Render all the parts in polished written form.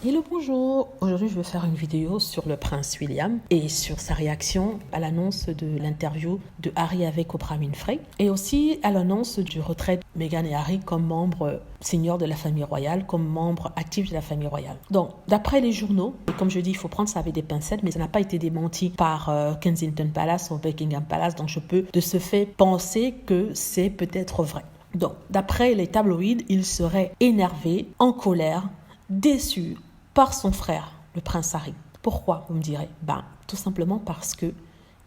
Hello, bonjour. Aujourd'hui, je vais faire une vidéo sur le prince William et sur sa réaction à l'annonce de l'interview de Harry avec Oprah Winfrey et aussi à l'annonce du retrait de Meghan et Harry comme membres seniors de la famille royale, comme membres actifs de la famille royale. Donc, d'après les journaux, et comme je dis, il faut prendre ça avec des pincettes, mais ça n'a pas été démenti par Kensington Palace ou Buckingham Palace, donc je peux de ce fait penser que c'est peut-être vrai. Donc, d'après les tabloïds, il serait énervé, en colère, déçu par son frère, le prince Harry. Pourquoi, vous me direz? Tout simplement parce que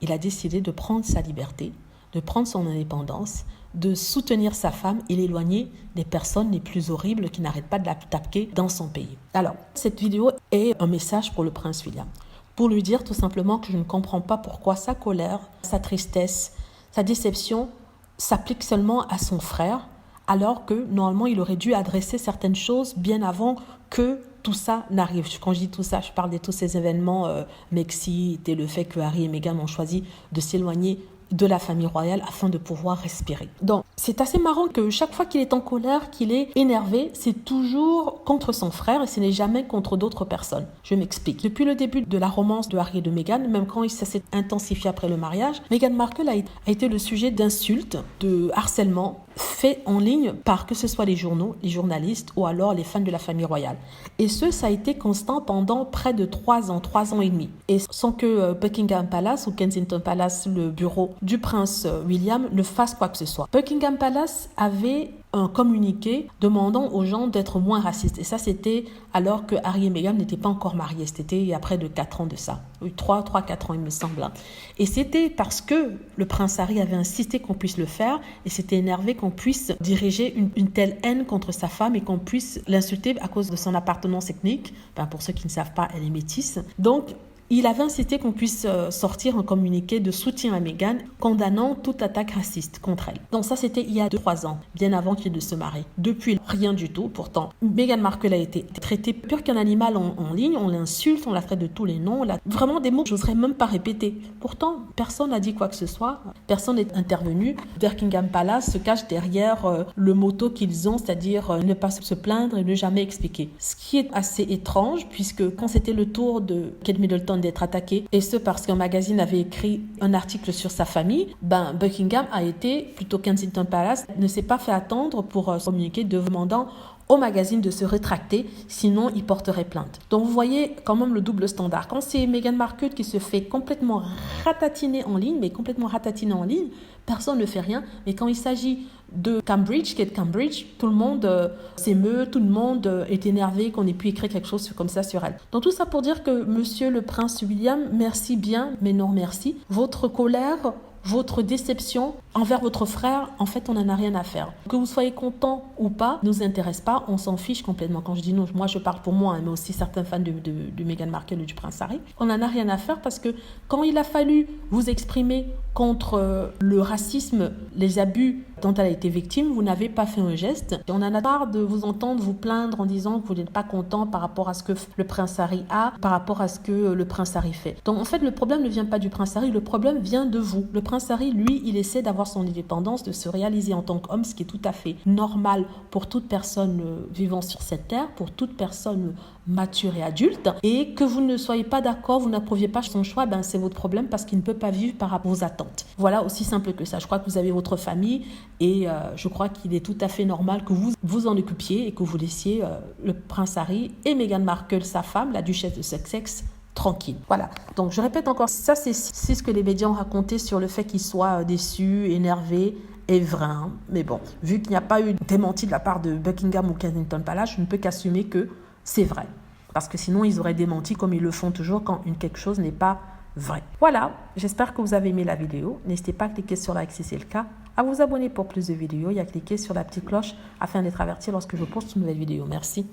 il a décidé de prendre sa liberté, de prendre son indépendance, de soutenir sa femme et l'éloigner des personnes les plus horribles qui n'arrêtent pas de la taper dans son pays. Alors, cette vidéo est un message pour le prince William, pour lui dire tout simplement que je ne comprends pas pourquoi sa colère, sa tristesse, sa déception s'applique seulement à son frère, alors que normalement il aurait dû adresser certaines choses bien avant que tout ça n'arrive. Quand je dis tout ça, je parle de tous ces événements Brexit et le fait que Harry et Meghan ont choisi de s'éloigner de la famille royale afin de pouvoir respirer. Donc, c'est assez marrant que chaque fois qu'il est en colère, qu'il est énervé, c'est toujours contre son frère et ce n'est jamais contre d'autres personnes. Je m'explique. Depuis le début de la romance de Harry et de Meghan, même quand ça s'est intensifié après le mariage, Meghan Markle a été le sujet d'insultes, de harcèlement fait en ligne par que ce soit les journaux, les journalistes ou alors les fans de la famille royale. Et ça a été constant pendant près de 3 ans et demi. Et sans que Buckingham Palace ou Kensington Palace, le bureau du prince William, ne fasse quoi que ce soit. Buckingham Palace avait un communiqué demandant aux gens d'être moins racistes. Et ça, c'était alors que Harry et Meghan n'étaient pas encore mariés. C'était il y a près de 4 ans de ça. 3-4 ans, il me semble. Et c'était parce que le prince Harry avait insisté qu'on puisse le faire et s'était énervé qu'on puisse diriger une telle haine contre sa femme et qu'on puisse l'insulter à cause de son appartenance ethnique. Pour ceux qui ne savent pas, elle est métisse. Donc, il avait incité qu'on puisse sortir un communiqué de soutien à Meghan, condamnant toute attaque raciste contre elle. Donc ça, c'était il y a 2-3 ans, bien avant qu'il ne se marie. Depuis, rien du tout. Pourtant, Meghan Markle a été traitée pire qu'un animal en ligne. On l'insulte, on la traite de tous les noms. Vraiment des mots que je n'oserais même pas répéter. Pourtant, personne n'a dit quoi que ce soit. Personne n'est intervenu. Buckingham Palace se cache derrière le motto qu'ils ont, c'est-à-dire ne pas se plaindre et ne jamais expliquer. Ce qui est assez étrange, puisque quand c'était le tour de Kate Middleton d'être attaqué, et ce parce qu'un magazine avait écrit un article sur sa famille, Buckingham a été, plutôt Kensington Palace, ne s'est pas fait attendre pour communiquer demandant au magazine de se rétracter, sinon il porterait plainte. Donc vous voyez quand même le double standard. Quand c'est Meghan Markle qui se fait complètement ratatiner en ligne, personne ne fait rien. Mais quand il s'agit de Cambridge, tout le monde s'émeut, tout le monde est énervé qu'on ait pu écrire quelque chose comme ça sur elle. Donc tout ça pour dire que monsieur le prince William, merci bien, mais non merci. Votre colère, votre déception envers votre frère, en fait, on n'en a rien à faire. Que vous soyez content ou pas, ne nous intéresse pas, on s'en fiche complètement. Quand je dis non, moi je parle pour moi, mais aussi certains fans de Meghan Markle et du prince Harry. On n'en a rien à faire parce que quand il a fallu vous exprimer contre le racisme, les abus dont elle a été victime, vous n'avez pas fait un geste. Et on en a marre de vous entendre vous plaindre en disant que vous n'êtes pas content par rapport à ce que le prince Harry a, par rapport à ce que le prince Harry fait. Donc en fait, le problème ne vient pas du prince Harry, le problème vient de vous. Le prince Harry, lui, il essaie d'avoir son indépendance, de se réaliser en tant qu'homme, ce qui est tout à fait normal pour toute personne vivant sur cette terre, pour toute personne mature et adulte. Et que vous ne soyez pas d'accord, vous n'approuviez pas son choix, c'est votre problème parce qu'il ne peut pas vivre par rapport aux attentes. Voilà, aussi simple que ça. Je crois que vous avez votre famille et je crois qu'il est tout à fait normal que vous vous en occupiez et que vous laissiez le prince Harry et Meghan Markle, sa femme, la duchesse de Sussex, tranquille. Voilà. Donc, je répète encore, ça, c'est ce que les médias ont raconté sur le fait qu'il soit déçu, énervé et vrai. Mais bon, vu qu'il n'y a pas eu de démenti de la part de Buckingham ou Kensington Palace, je ne peux qu'assumer que c'est vrai. Parce que sinon, ils auraient démenti comme ils le font toujours quand quelque chose n'est pas vrai. Voilà, j'espère que vous avez aimé la vidéo. N'hésitez pas à cliquer sur like si c'est le cas, à vous abonner pour plus de vidéos et à cliquer sur la petite cloche afin d'être averti lorsque je poste une nouvelle vidéo. Merci.